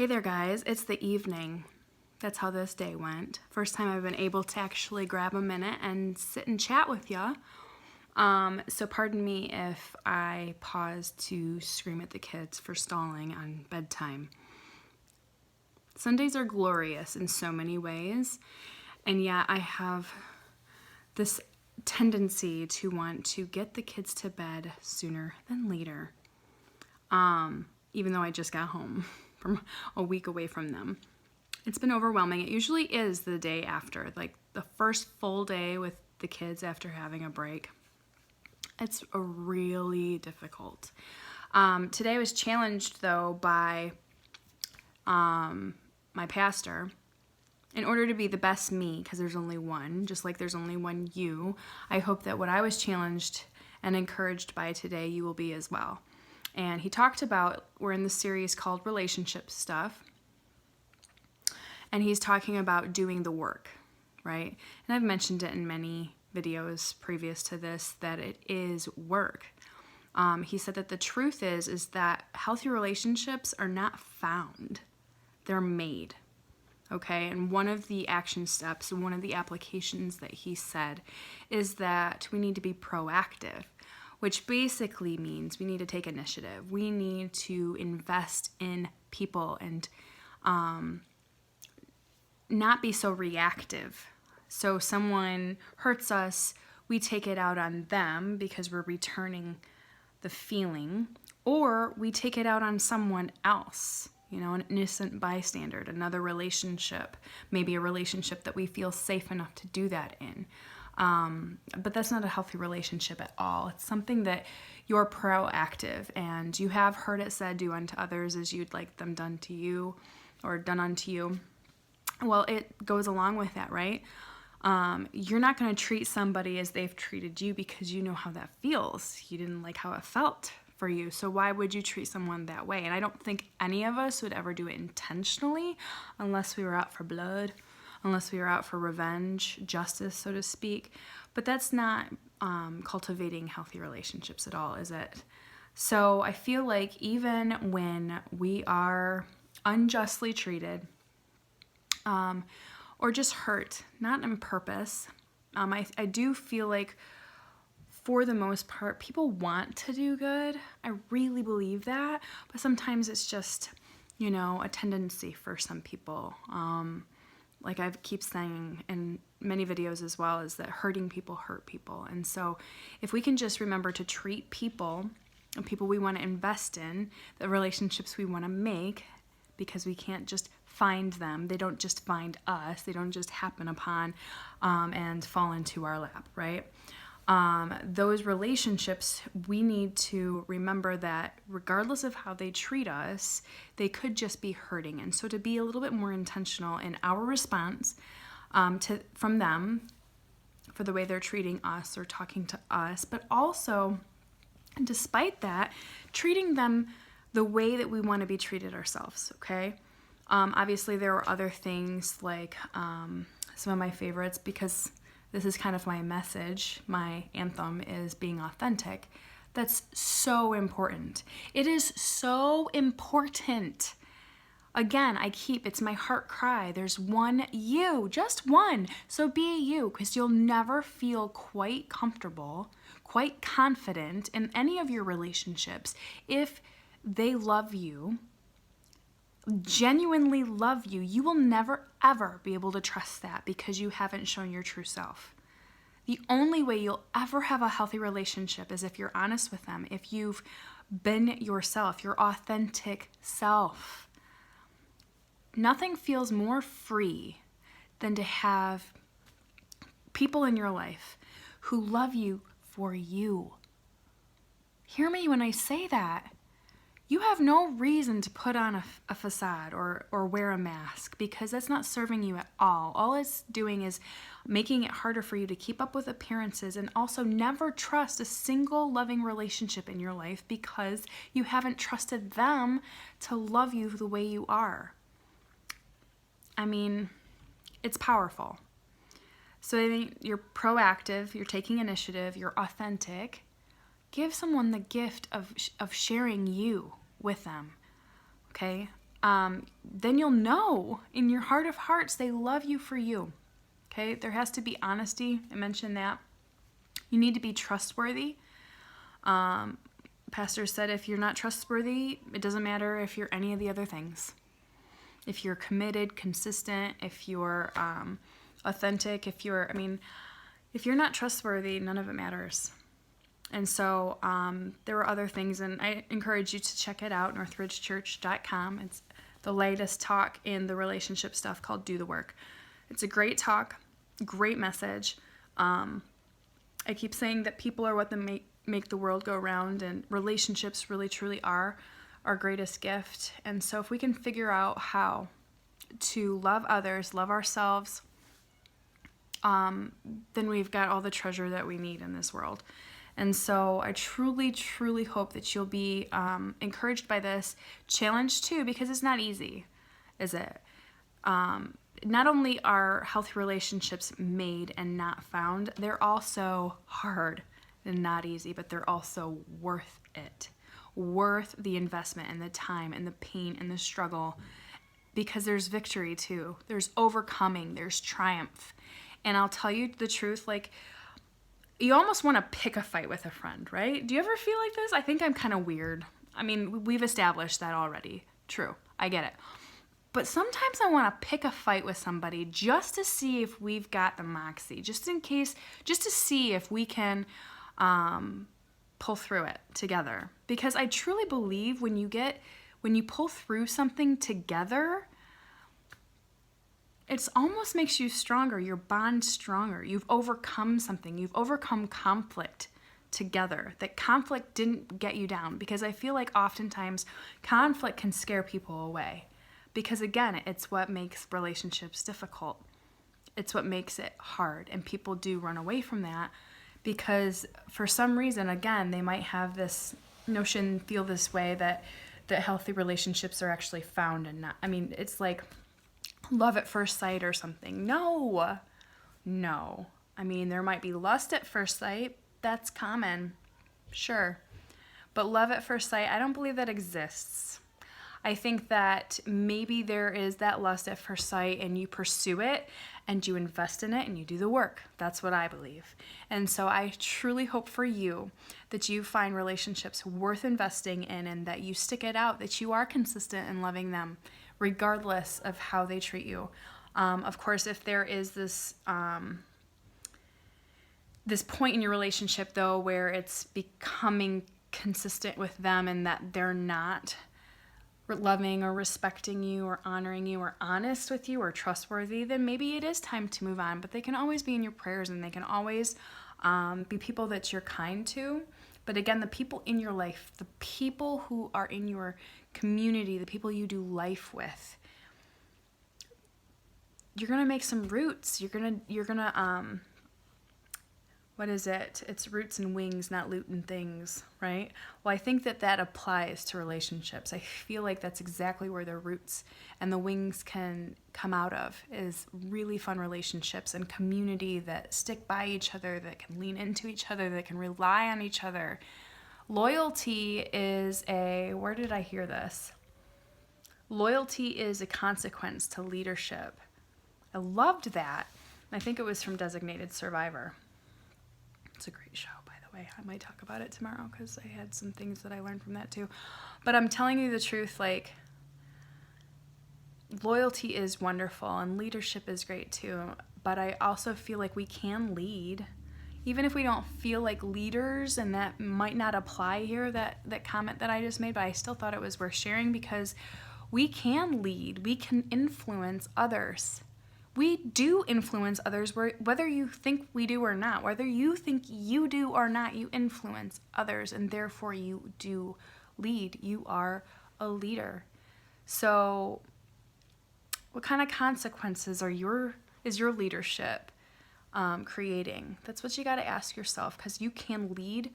Hey there guys, it's the evening. That's how this day went. First time I've been able to actually grab a minute and sit and chat with ya. So pardon me if I pause to scream at the kids for stalling on bedtime. Sundays are glorious in so many ways, and yet I have this tendency to want to get the kids to bed sooner than later. Even though I just got home from a week away from them. It's been overwhelming. It usually is the day after, like the first full day with the kids after having a break. It's really difficult. Today I was challenged though by my pastor. In order to be the best me, because there's only one, just like there's only one you, I hope that what I was challenged and encouraged by today, you will be as well. And he talked about, we're in the series called Relationship Stuff, and he's talking about doing the work, right? And I've mentioned it in many videos previous to this, that it is work. He said that the truth is that healthy relationships are not found, they're made, okay? And one of the action steps, one of the applications that he said is that we need to be proactive, which basically means we need to take initiative. We need to invest in people and not be so reactive. So someone hurts us, we take it out on them because we're returning the feeling, or we take it out on someone else, an innocent bystander, another relationship, maybe a relationship that we feel safe enough to do that in. But that's not a healthy relationship at all. It's something that you're proactive, and you have heard it said, do unto others as you'd like them done to you or done unto you. Well, it goes along with that, right? You're not going to treat somebody as they've treated you because you know how that feels. You didn't like how it felt for you. So why would you treat someone that way? And I don't think any of us would ever do it intentionally unless we were out for blood, unless we were out for revenge, justice, so to speak. But that's not cultivating healthy relationships at all, is it? So I feel like even when we are unjustly treated or just hurt, not on purpose, I do feel like for the most part, people want to do good. I really believe that. But sometimes it's just, a tendency for some people. Like I keep saying in many videos as well, is that hurting people hurt people. And so if we can just remember to treat people, and people we want to invest in, the relationships we want to make, because we can't just find them. They don't just find us. They don't just happen upon and fall into our lap, right? Those relationships, we need to remember that regardless of how they treat us, they could just be hurting. And so to be a little bit more intentional in our response from them for the way they're treating us or talking to us, but also, despite that, treating them the way that we want to be treated ourselves, okay? Obviously, there are other things like some of my favorites, because this is kind of my message, my anthem is being authentic. That's so important. It is so important. Again, it's my heart cry. There's one you, just one. So be you, because you'll never feel quite comfortable, quite confident in any of your relationships if they love you, genuinely love you. You will never ever be able to trust that because you haven't shown your true self. The only way you'll ever have a healthy relationship is if you're honest with them, if you've been yourself, your authentic self. Nothing feels more free than to have people in your life who love you for you. Hear me when I say that. You have no reason to put on a facade or wear a mask, because that's not serving you at all. All it's doing is making it harder for you to keep up with appearances, and also never trust a single loving relationship in your life because you haven't trusted them to love you the way you are. I mean, it's powerful. So I think you're proactive, you're taking initiative, you're authentic. Give someone the gift of sharing you with them, okay? then you'll know in your heart of hearts they love you for you. Okay, there has to be honesty. I mentioned that. You need to be trustworthy. Pastor said if you're not trustworthy, it doesn't matter if you're any of the other things. If you're committed, consistent, if you're authentic, if you're not trustworthy, none of it matters. And so there were other things, and I encourage you to check it out, northridgechurch.com. It's the latest talk in the relationship stuff called Do the Work. It's a great talk, great message. I keep saying that people are what make the world go round, and relationships really truly are our greatest gift. And so if we can figure out how to love others, love ourselves, then we've got all the treasure that we need in this world. And so I truly, truly hope that you'll be encouraged by this, challenged too, because it's not easy, is it? Not only are healthy relationships made and not found, they're also hard and not easy, but they're also worth it. Worth the investment and the time and the pain and the struggle, because there's victory too. There's overcoming, there's triumph. And I'll tell you the truth, like, you almost want to pick a fight with a friend, right? Do you ever feel like this? I think I'm kind of weird. I mean, we've established that already. True, I get it. But sometimes I want to pick a fight with somebody just to see if we've got the moxie, just in case, just to see if we can pull through it together. Because I truly believe when you pull through something together, it almost makes you stronger, your bond stronger. You've overcome something. You've overcome conflict together. That conflict didn't get you down, because I feel like oftentimes conflict can scare people away. Because again, it's what makes relationships difficult. It's what makes it hard. And people do run away from that because for some reason, again, they might have this notion, feel this way that healthy relationships are actually found and not. I mean, it's like love at first sight or something. No. I mean, there might be lust at first sight. That's common. Sure. But love at first sight, I don't believe that exists. I think that maybe there is that lust at first sight and you pursue it and you invest in it and you do the work. That's what I believe. And so I truly hope for you that you find relationships worth investing in and that you stick it out, that you are consistent in loving them regardless of how they treat you. Of course, if there is this point in your relationship though where it's becoming consistent with them and that they're not loving or respecting you or honoring you or honest with you or trustworthy, then maybe it is time to move on. But they can always be in your prayers and they can always be people that you're kind to. But again, the people in your life, the people who are in your community, the people you do life with, you're going to make some roots. You're going to what is it? It's roots and wings, not loot and things, right? Well, I think that applies to relationships. I feel like that's exactly where the roots and the wings can come out of, is really fun relationships and community that stick by each other, that can lean into each other, that can rely on each other. Loyalty is where did I hear this? Loyalty is a consequence to leadership. I loved that. I think it was from Designated Survivor. It's a great show, by the way. I might talk about it tomorrow because I had some things that I learned from that too. But I'm telling you the truth, like, loyalty is wonderful and leadership is great too. But I also feel like we can lead, even if we don't feel like leaders, and that might not apply here, that comment that I just made, but I still thought it was worth sharing because we can lead, we can influence others. We do influence others, whether you think we do or not. Whether you think you do or not, you influence others, and therefore you do lead. You are a leader. So what kind of consequences is your leadership creating? That's what you got to ask yourself, because you can lead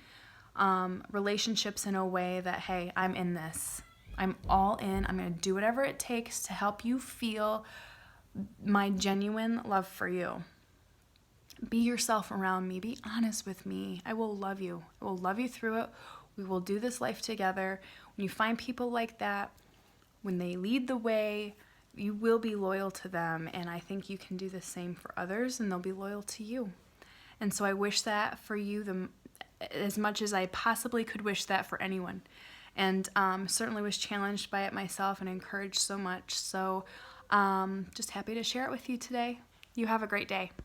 relationships in a way that, hey, I'm in this. I'm all in. I'm going to do whatever it takes to help you feel my genuine love for you. Be yourself around me. Be honest with me. I will love you. I will love you through it. We will do this life together. When you find people like that, when they lead the way, you will be loyal to them, and I think you can do the same for others, and they'll be loyal to you. And so I wish that for you as much as I possibly could wish that for anyone. And certainly was challenged by it myself and encouraged so much. So just happy to share it with you today. You have a great day.